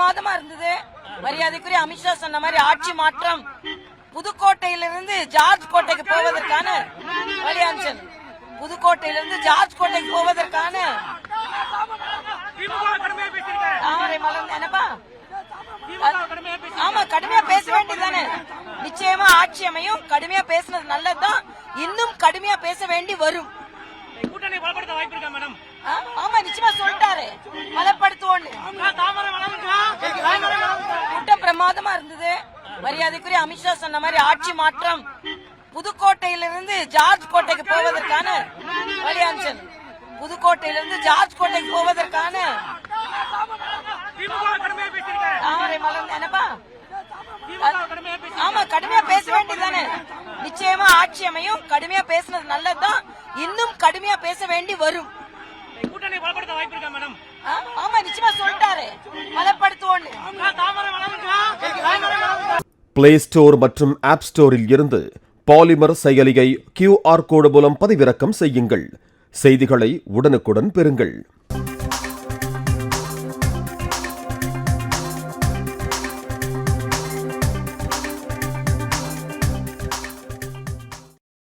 பிரமாதமா இருந்தது. மரியாதைக்குரிய அமித்ஷா சொன்ன மாதிரி ஆட்சி மாற்றம் புதுக்கோட்டையிலிருந்து ஜார்ஜ் கோட்டைக்கு போவதற்கான வழியாஞ்சல். புதுக்கோட்டையிலிருந்து ஜார்ஜ் கோட்டைக்கு போவதற்கான தாமரை மலர்ந்து என்னப்பா? ஆமா, கடுமையா பேச வேண்டியதுதானே. நிச்சயமா ஆட்சி அமையும். கடுமையா பேசுனது நல்லதுதான். இன்னும் கடுமையா பேச வேண்டி வரும். ஆமா, நிச்சயமா சொல்லிட்டாரு, பலப்படுத்துவோம். கூட்டம் பிரமாதமா இருந்தது. மரியாதைக்குரிய அமித்ஷா சொன்ன மாதிரி ஆட்சி மாற்றம் புதுக்கோட்டையிலிருந்து ஜார்ஜ் கோட்டைக்கு போவதற்கான வழியாஞ்சல். புதுக்கோட்டையிலிருந்து ஜார்ஜ் கோட்டைக்கு போவதற்கான தாமரை மலர்ந்து என்னப்பா? ஆமா, கடுமையா பேச வேண்டியதுதானே. நிச்சயமா ஆட்சி அமையும். கடுமையா பேசுனது நல்லதுதான். இன்னும் கடுமையா பேச வேண்டி வரும். ஆமா, நிச்சயமா சொல்லிட்டாரு, பலப்படுத்துவோம். பிளே ஸ்டோர் மற்றும் ஆப் ஸ்டோரில் இருந்து பாலிமர் செயலியை QR கோடு மூலம் பதிவிறக்கம் செய்யுங்கள். செய்திகளை உடனுக்குடன் பெறுங்கள்.